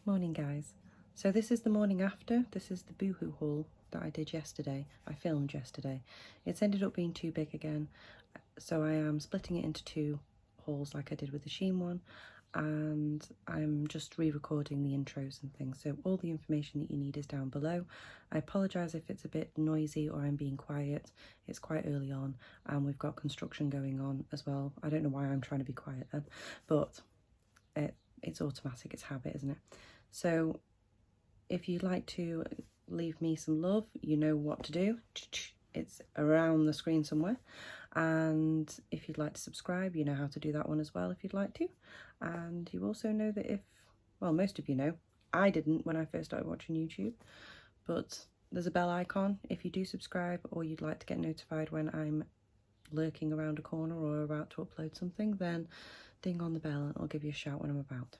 Morning guys. So this is the morning after. This is the boohoo haul that I did yesterday. I filmed yesterday. It's ended up being too big again, so I am splitting it into two hauls like I did with the Shein one, and I'm just re-recording the intros and things, so all the information that you need is down below. I apologise if it's a bit noisy or I'm being quiet. It's quite early on and we've got construction going on as well. I don't know why I'm trying to be quiet then, but it's automatic, it's habit, isn't it? So if you'd like to leave me some love, you know what to do. It's around the screen somewhere. And if you'd like to subscribe, you know how to do that one as well if you'd like to. And you also know that well, most of you know, I didn't when I first started watching YouTube, but there's a bell icon if you do subscribe or you'd like to get notified when I'm lurking around a corner or about to upload something, then ding on the bell and I'll give you a shout when I'm about.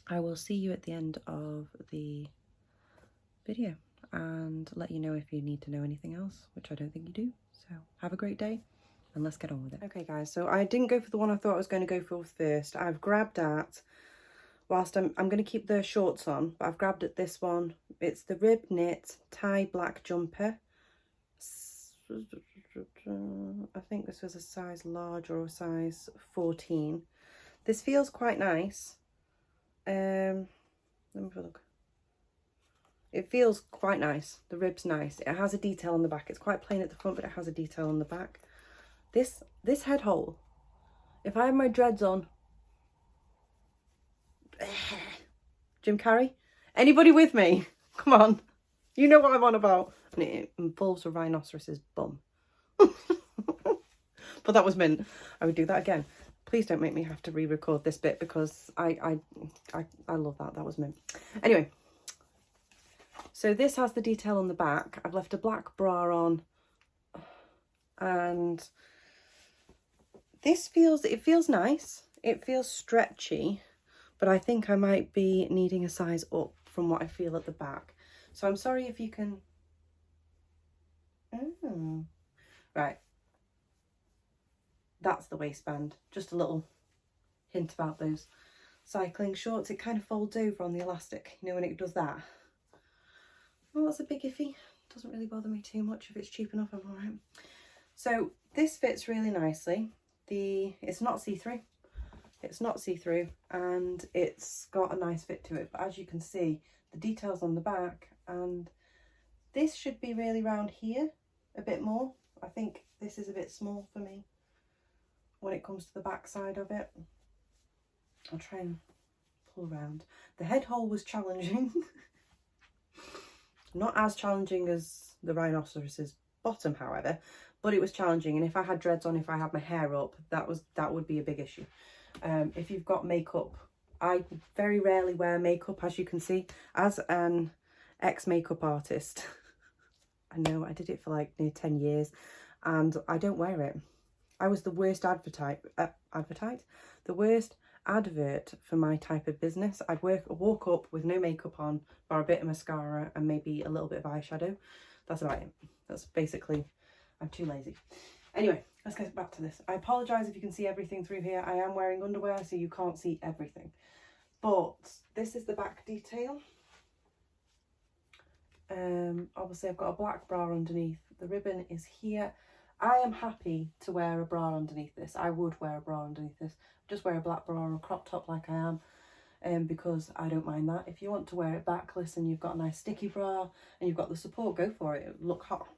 I will see you at the end of the video and let you know if you need to know anything else, which I don't think you do. So have a great day and let's get on with it. Okay guys, so I didn't go for the one I thought I was going to go for first. I've grabbed at, whilst I'm going to keep the shorts on, but I've grabbed at this one. It's the rib knit tie black jumper. I think this was a size large or a size 14. This feels quite nice. Let me have a look. It feels quite nice. The rib's nice. It has a detail on the back. It's quite plain at the front, but it has a detail on the back. This head hole, if I have my dreads on, Jim Carrey, anybody with me? Come on, you know what I'm on about. And it involves a rhinoceros's bum. But that was mint. I would do that again. Please don't make me have to re-record this bit because I love that. That was mint. Anyway, so this has the detail on the back. I've left a black bra on, and it feels nice. It feels stretchy, but I think I might be needing a size up from what I feel at the back. So I'm sorry if you can. Right. That's the waistband. Just a little hint about those cycling shorts. It kind of folds over on the elastic, you know, when it does that. Well, that's a big iffy. Doesn't really bother me too much. If it's cheap enough, I'm all right. So this fits really nicely. It's not see-through. It's not see-through, and it's got a nice fit to it. But as you can see, the details on the back, and this should be really round here a bit more. I think this is a bit small for me when it comes to the back side of it. I'll try and pull around. The head hole was challenging. Not as challenging as the rhinoceros's bottom, however, but it was challenging. And if I had dreads on, if I had my hair up, that would be a big issue. If you've got makeup, I very rarely wear makeup, as you can see. As an ex-makeup artist, I know I did it for like near 10 years and I don't wear it. I was the worst the worst advert for my type of business. I'd walk up with no makeup on, or a bit of mascara and maybe a little bit of eyeshadow. That's about it. That's basically, I'm too lazy. Anyway, let's get back to this. I apologise if you can see everything through here. I am wearing underwear, so you can't see everything. But this is the back detail. Obviously I've got a black bra underneath. The ribbon is here. I am happy to wear a bra underneath this. I would wear a bra underneath this. Just wear a black bra or a crop top like I am, because I don't mind that. If you want to wear it backless and you've got a nice sticky bra and you've got the support, go for it. Look hot.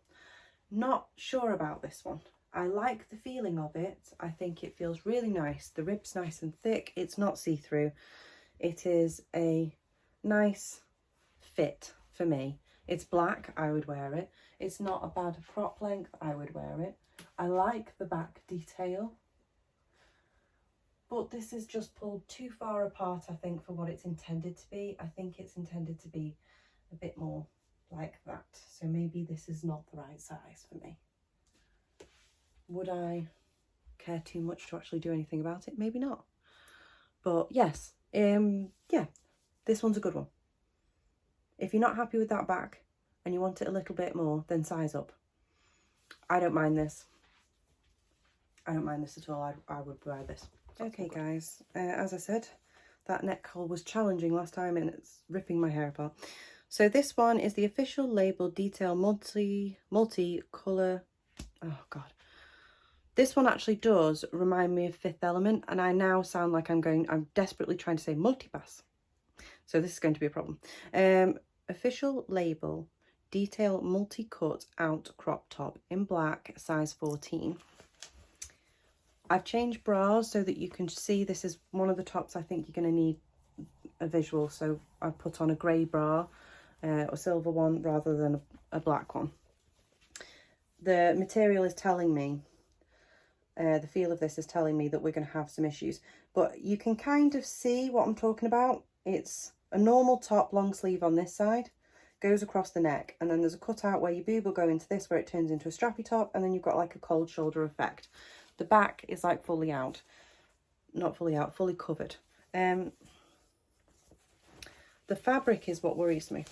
Not sure about this one. I like the feeling of it. I think it feels really nice. The rib's nice and thick. It's not see-through. It is a nice fit for me. It's black, I would wear it. It's not a bad prop length, I would wear it. I like the back detail, but this is just pulled too far apart, I think, for what it's intended to be. I think it's intended to be a bit more like that. So maybe this is not the right size for me. Would I care too much to actually do anything about it? Maybe not. But yes, yeah, this one's a good one. If you're not happy with that back and you want it a little bit more, then size up. I don't mind this. I don't mind this at all. I would wear this. Okay guys, as I said, that neck hole was challenging last time and it's ripping my hair apart. So this one is the official label detail multi-colour. Oh God. This one actually does remind me of Fifth Element, and I now sound like I'm desperately trying to say multipass. So this is going to be a problem. Official label detail multi-cut out crop top in black, size 14. I've changed bras so that you can see this is one of the tops I think you're going to need a visual. So I put on a grey bra, a silver one rather than a black one. The material is telling me, the feel of this is telling me that we're going to have some issues. But you can kind of see what I'm talking about. It's a normal top, long sleeve on this side, goes across the neck, and then there's a cutout where your boob will go into this, where it turns into a strappy top, and then you've got like a cold shoulder effect. The back is like fully out, not fully out, fully covered. The fabric is what worries me.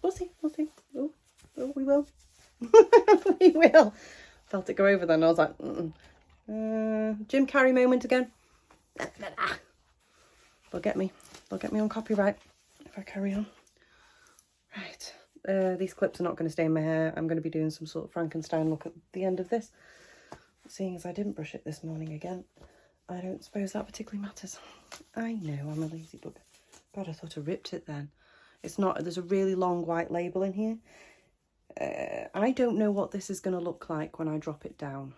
We'll see, we'll see. Oh, we will. We will. Felt it go over then. I was like, Jim Carrey moment again. They'll get me on copyright if I carry on. Right. These clips are not going to stay in my hair. I'm going to be doing some sort of Frankenstein look at the end of this. Seeing as I didn't brush it this morning again, I don't suppose that particularly matters. I know, I'm a lazy bugger. God, I thought I ripped it then. It's not, there's a really long white label in here. I don't know what this is going to look like when I drop it down.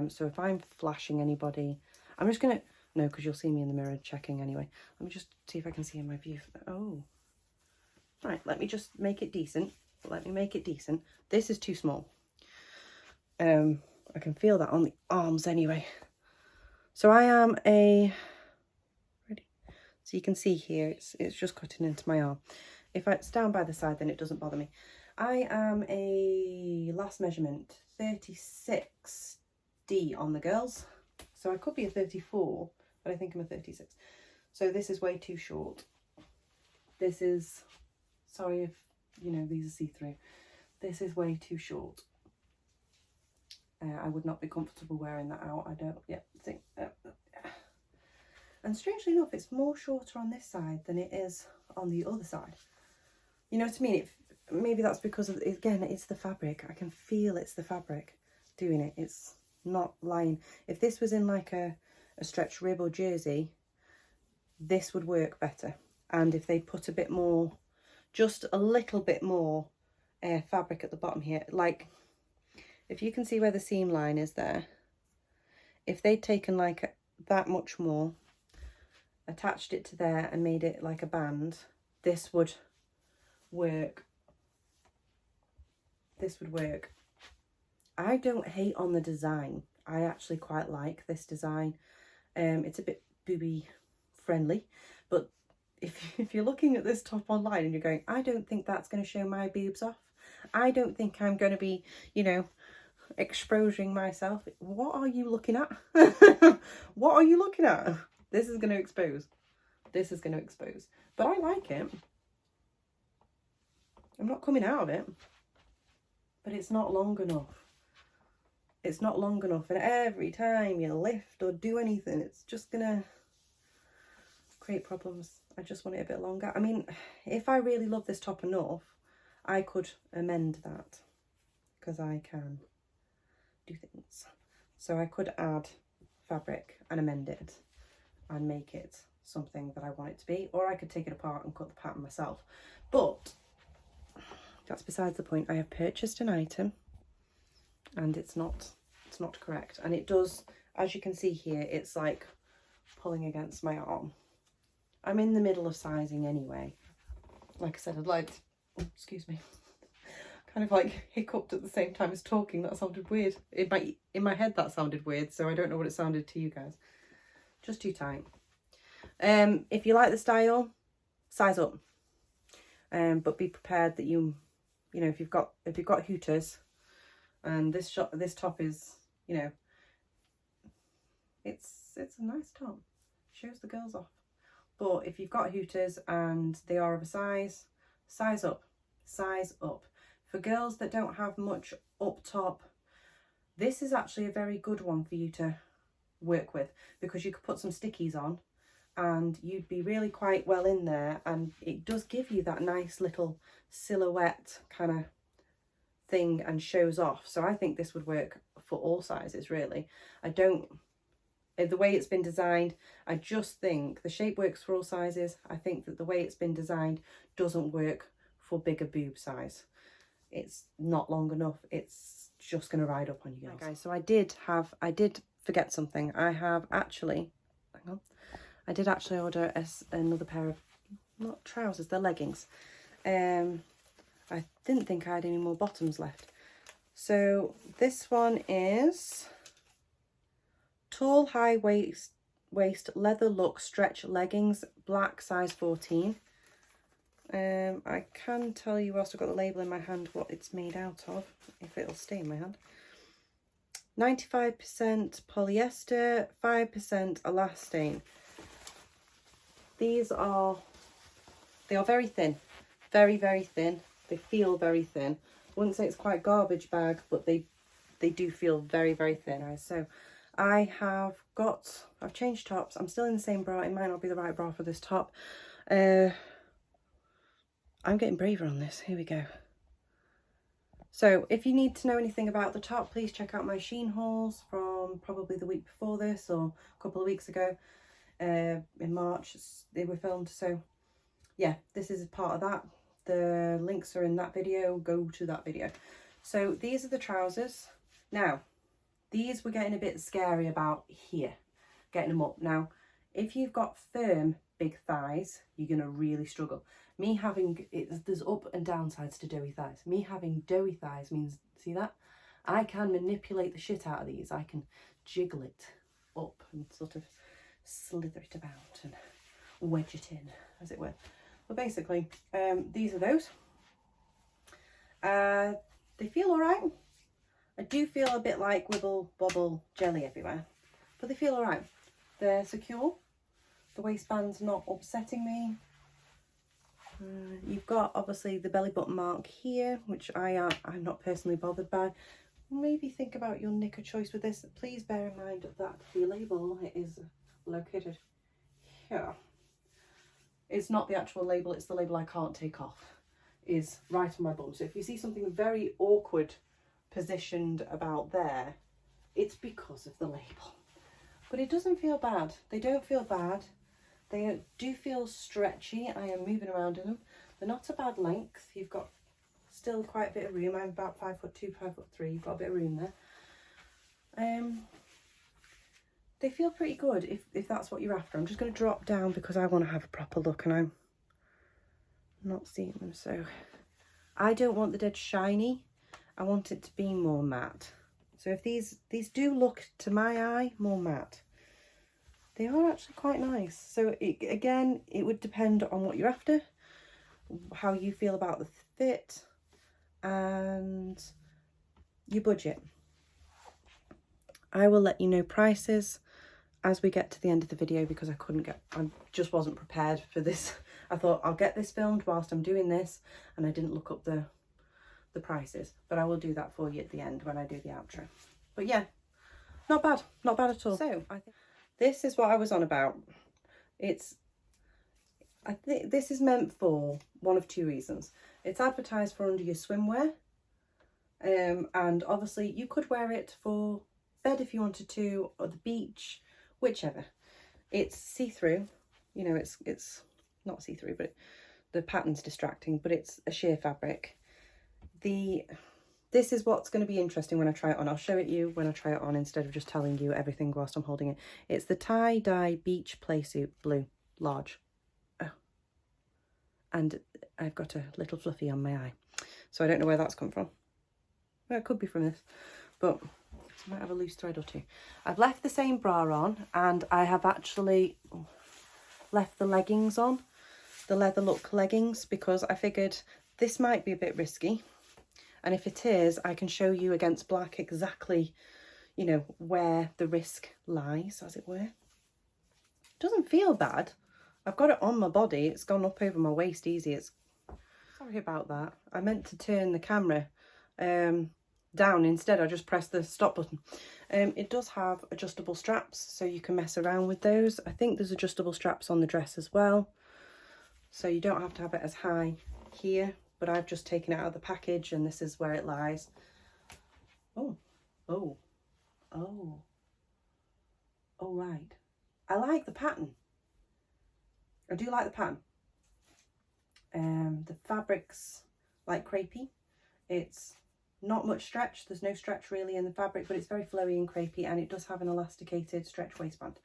So if I'm flashing anybody, I'm just going to, no, because you'll see me in the mirror checking anyway. Let me just see if I can see in my view. Oh. Right, let me just make it decent. Let me make it decent. This is too small. I can feel that on the arms anyway. So I am ready? So you can see here, it's just cutting into my arm. If it's down by the side, then it doesn't bother me. I am a last measurement 36D on the girls. So I could be a 34, but I think I'm a 36. So this is way too short. This is, sorry if, you know, these are see-through. This is way too short. I would not be comfortable wearing that out. I don't, yeah, think. And strangely enough, it's more shorter on this side than it is on the other side. You know what I mean? Maybe that's because of, again, it's the fabric. I can feel it's the fabric doing it. It's not lying. If this was in like a stretch rib or jersey, this would work better. And if they put a bit more, just a little bit more fabric at the bottom here, like if you can see where the seam line is there, if they'd taken like that much more, attached it to there and made it like a band, this would work. This would work. I don't hate on the design. I actually quite like this design. It's a bit booby friendly, but if you're looking at this top online and you're going, I don't think that's going to show my boobs off, I don't think I'm going to be, you know, exposing myself, what are you looking at? What are you looking at? This is going to expose. This is going to expose. But I like it. I'm not coming out of it. But it's not long enough. It's not long enough. And every time you lift or do anything, it's just going to create problems. I just want it a bit longer. I mean, if I really love this top enough, I could amend that. Because I can do things. So I could add fabric and amend it and make it something that I want it to be, or I could take it apart and cut the pattern myself. But that's besides the point. I have purchased an item and it's not correct, and it does, as you can see here, it's like pulling against my arm. I'm in the middle of sizing anyway. Like I said, I'd like to, oh, excuse me, kind of like hiccuped at the same time as talking. That sounded weird. In my head that sounded weird, so I don't know what it sounded to you guys. Just too tight. If you like the style, size up. But be prepared that you know, if you've got hooters, and this top is, you know, it's a nice top. Shows the girls off. But if you've got hooters and they are of a size up. Size up. For girls that don't have much up top, this is actually a very good one for you to work with, because you could put some stickies on and you'd be really quite well in there, and it does give you that nice little silhouette kind of thing and shows off. So I think this would work for all sizes really. The way it's been designed, I just think the shape works for all sizes. I think that the way it's been designed doesn't work for bigger boob size. It's not long enough. It's just going to ride up on you girls. Right, guys, so I did forget something. I did actually order another pair of, not trousers, they're leggings. I didn't think I had any more bottoms left. So this one is tall, high waist leather look stretch leggings, black, size 14. I can tell you, whilst I've got the label in my hand, what it's made out of, if it'll stay in my hand. 95% polyester, 5% elastane. They are very thin, very, very thin. They feel very thin. I wouldn't say it's quite garbage bag, but they do feel very, very thin. So I've changed tops. I'm still in the same bra. It might not be the right bra for this top. I'm getting braver on this. Here we go. So if you need to know anything about the top, please check out my Shein hauls from probably the week before this or a couple of weeks ago. In March they were filmed. So yeah, this is part of that. The links are in that video. Go to that video. So these are the trousers. Now, these were getting a bit scary about here, getting them up. Now, if you've got firm big thighs, you're going to really struggle. Me having, there's up and down sides to doughy thighs. Me having doughy thighs means, see that? I can manipulate the shit out of these. I can jiggle it up and sort of slither it about and wedge it in, as it were. But basically, these are those. They feel all right. I do feel a bit like wibble bobble jelly everywhere, but they feel all right. They're secure. The waistband's not upsetting me. You've got obviously the belly button mark here, which I'm not personally bothered by. Maybe think about your knicker choice with this. Please bear in mind that the label is located here. It's not the actual label, it's the label I can't take off. Is right on my bum. So if you see something very awkward positioned about there, it's because of the label. But it doesn't feel bad. They don't feel bad. They do feel stretchy. I am moving around in them. They're not a bad length. You've got still quite a bit of room. I'm about 5'2", 5'3". You've got a bit of room there. They feel pretty good if that's what you're after. I'm just going to drop down because I want to have a proper look and I'm not seeing them. So I don't want the dead shiny. I want it to be more matte. So if these do look to my eye more matte, they are actually quite nice. So again, it would depend on what you're after, how you feel about the fit and your budget. I will let you know prices as we get to the end of the video because I just wasn't prepared for this. I thought I'll get this filmed whilst I'm doing this, and I didn't look up the prices, but I will do that for you at the end when I do the outro. But yeah, not bad at all. So I think this is what I was on about. I think this is meant for one of two reasons. It's advertised for under your swimwear, and obviously you could wear it for bed if you wanted to, or the beach, whichever. It's see-through, you know, it's not see-through, but the pattern's distracting, but it's a sheer fabric. This is what's going to be interesting when I try it on. I'll show it you when I try it on instead of just telling you everything whilst I'm holding it. It's the tie-dye beach playsuit blue, large. Oh. And I've got a little fluffy on my eye, so I don't know where that's come from. Well, it could be from this, but I might have a loose thread or two. I've left the same bra on, and I have actually left the leggings on, the leather look leggings, because I figured this might be a bit risky. And if it is, I can show you against black exactly, you know, where the risk lies, as it were. It doesn't feel bad. I've got it on my body. It's gone up over my waist easy. Sorry about that. I meant to turn the camera down. Instead, I just press the stop button. It does have adjustable straps, so you can mess around with those. I think there's adjustable straps on the dress as well, so you don't have to have it as high here, but I've just taken it out of the package and this is where it lies. Oh, oh, oh, oh, right. I like the pattern. I do like the pattern. The fabric's like crepey. It's not much stretch. There's no stretch really in the fabric, but it's very flowy and crepey, and it does have an elasticated stretch waistband.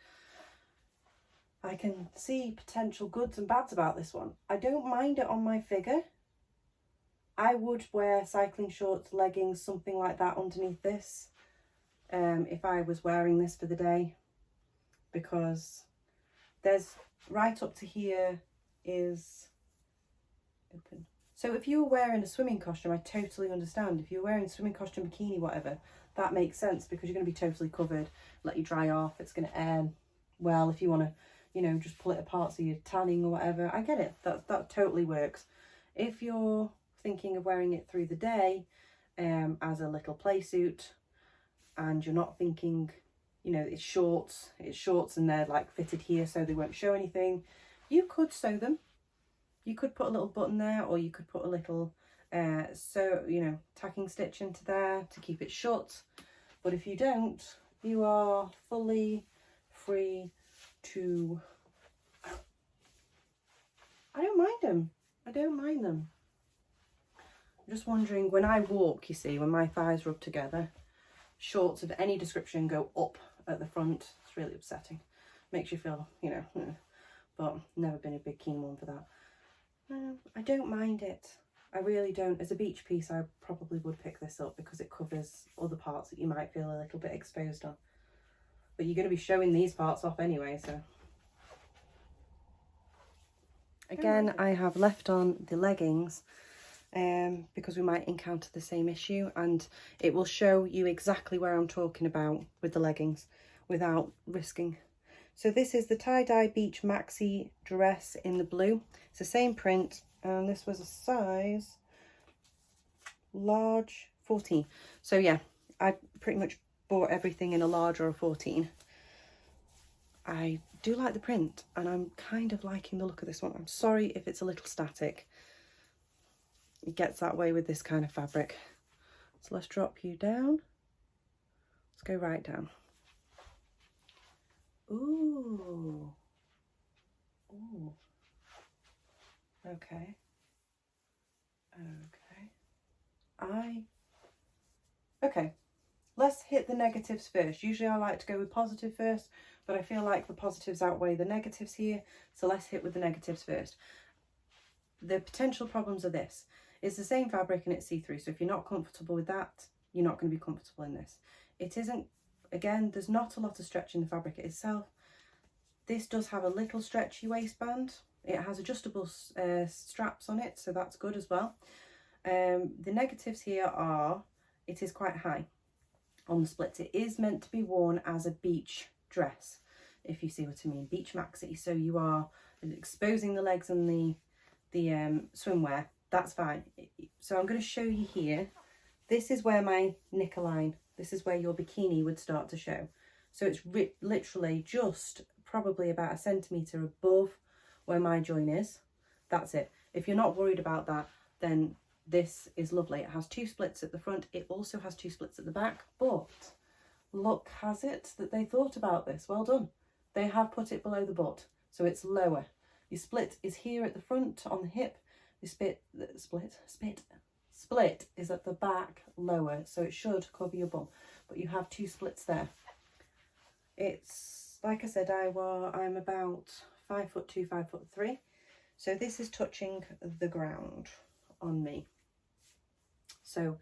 I can see potential goods and bads about this one. I don't mind it on my figure. I would wear cycling shorts, leggings, something like that underneath this if I was wearing this for the day, because there's right up to here is open. So if you were wearing a swimming costume, I totally understand. If you're wearing a swimming costume, bikini, whatever, that makes sense because you're going to be totally covered, let you dry off, it's going to air well. If you want to, you know, just pull it apart so you're tanning or whatever, I get it, that totally works. If you're thinking of wearing it through the day as a little play suit, and you're not thinking, you know, it's shorts and they're like fitted here so they won't show anything, you could sew them. You could put a little button there, or you could put a little tacking stitch into there to keep it shut. But if you don't, you are fully free to... I don't mind them. I don't mind them. I'm just wondering, when I walk, you see, when my thighs rub together, shorts of any description go up at the front. It's really upsetting. Makes you feel, you know, but never been a big keen one for that. I don't mind it. I really don't. As a beach piece, I probably would pick this up because it covers other parts that you might feel a little bit exposed on. But you're going to be showing these parts off anyway, so. Again, I have left on the leggings because we might encounter the same issue, and it will show you exactly where I'm talking about with the leggings without risking. So this is the tie-dye beach maxi dress in the blue. It's the same print, and this was a size large 14. So yeah, I pretty much bought everything in a large or a 14. I do like the print, and I'm kind of liking the look of this one. I'm sorry if it's a little static. It gets that way with this kind of fabric. So let's drop you down. Let's go right down. Ooh. Ooh. Okay. Okay. Let's hit the negatives first. Usually I like to go with positive first, but I feel like the positives outweigh the negatives here. So let's hit with the negatives first. The potential problems are this. It's the same fabric and it's see-through. So if you're not comfortable with that, you're not going to be comfortable in this. It isn't, again, there's not a lot of stretch in the fabric itself. This does have a little stretchy waistband. It has adjustable straps on it, so that's good as well. The negatives here are, it is quite high on the splits. It is meant to be worn as a beach dress, if you see what I mean, beach maxi. So you are exposing the legs and the swimwear. That's fine. So I'm going to show you here. This is where my knicker line, this is where your bikini would start to show. So it's literally just probably about 1 centimetre above where my join is. That's it. If you're not worried about that, then this is lovely. It has 2 splits at the front. It also has 2 splits at the back, but luck has it that they thought about this. Well done. They have put it below the butt, so it's lower. Your split is here at the front on the hip. The split is at the back lower, so it should cover your bum, but you have 2 splits there. It's, like I said, I'm about 5'2", 5'3", so this is touching the ground on me. So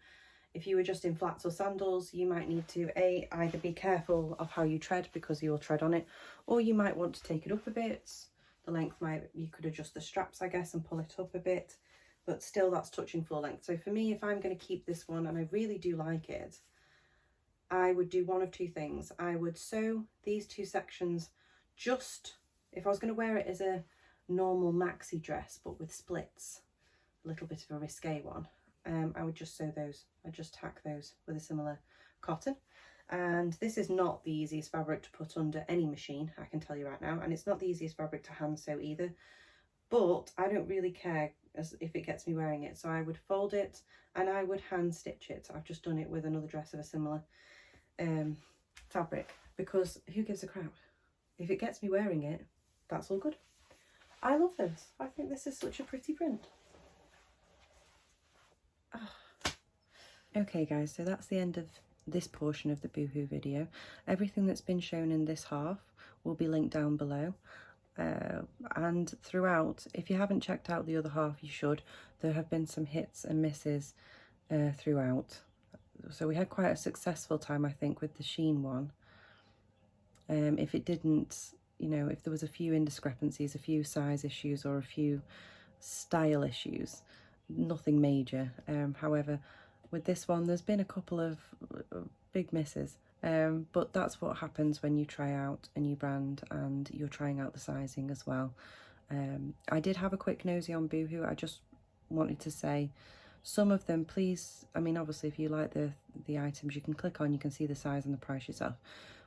if you were just in flats or sandals, you might need to either be careful of how you tread because you'll tread on it, or you might want to take it up a bit. The length you could adjust the straps, I guess, and pull it up a bit, but still that's touching floor length. So for me, if I'm going to keep this one, and I really do like it, I would do one of 2 things. I would sew these 2 sections just, if I was going to wear it as a normal maxi dress, but with splits, a little bit of a risque one, I would just sew those. I'd just tack those with a similar cotton. And this is not the easiest fabric to put under any machine, I can tell you right now, and it's not the easiest fabric to hand sew either, but I don't really care as if it gets me wearing it, so I would fold it and I would hand stitch it. I've just done it with another dress of a similar fabric, because who gives a crap? If it gets me wearing it, that's all good. I love this. I think this is such a pretty print. Oh. Okay guys, so that's the end of this portion of the boohoo video. Everything that's been shown in this half will be linked down below, and throughout, if you haven't checked out the other half, you should. There have been some hits and misses throughout, so we had quite a successful time, I think, with the sheen one. If it didn't, you know, if there was a few indiscrepancies, a few size issues or a few style issues, nothing major. However, with this one, there's been a couple of big misses, but that's what happens when you try out a new brand and you're trying out the sizing as well. I did have a quick nosy on Boohoo. I just wanted to say some of them, please, I mean, obviously if you like the items, you can click on, you can see the size and the price yourself,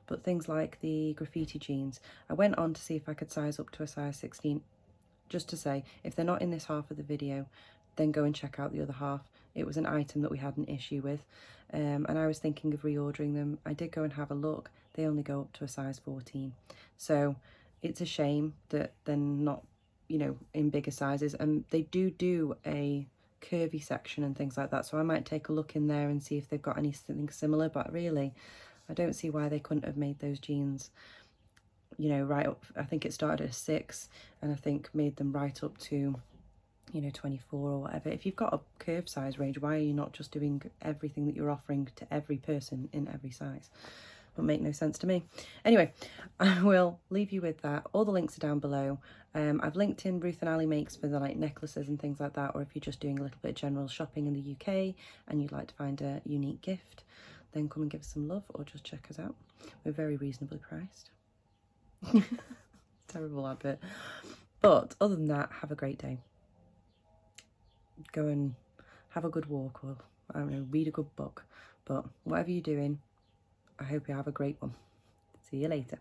but things like the graffiti jeans, I went on to see if I could size up to a size 16, just to say, if they're not in this half of the video, then go and check out the other half. It was an item that we had an issue with, and I was thinking of reordering them. I did go and have a look. They only go up to a size 14. So it's a shame that they're not, you know, in bigger sizes. And they do a curvy section and things like that. So I might take a look in there and see if they've got anything similar. But really, I don't see why they couldn't have made those jeans, you know, right up. I think it started at a 6, and I think made them right up to, you know, 24 or whatever. If you've got a curved size range, why are you not just doing everything that you're offering to every person in every size? Would make no sense to me. Anyway, I will leave you with that. All the links are down below. I've linked in Ruth and Ali Makes for the like necklaces and things like that, or if you're just doing a little bit of general shopping in the UK and you'd like to find a unique gift, then come and give us some love or just check us out. We're very reasonably priced. Terrible advert. But other than that, have a great day. Go and have a good walk, or I don't know, read a good book. But whatever you're doing, I hope you have a great one. See you later.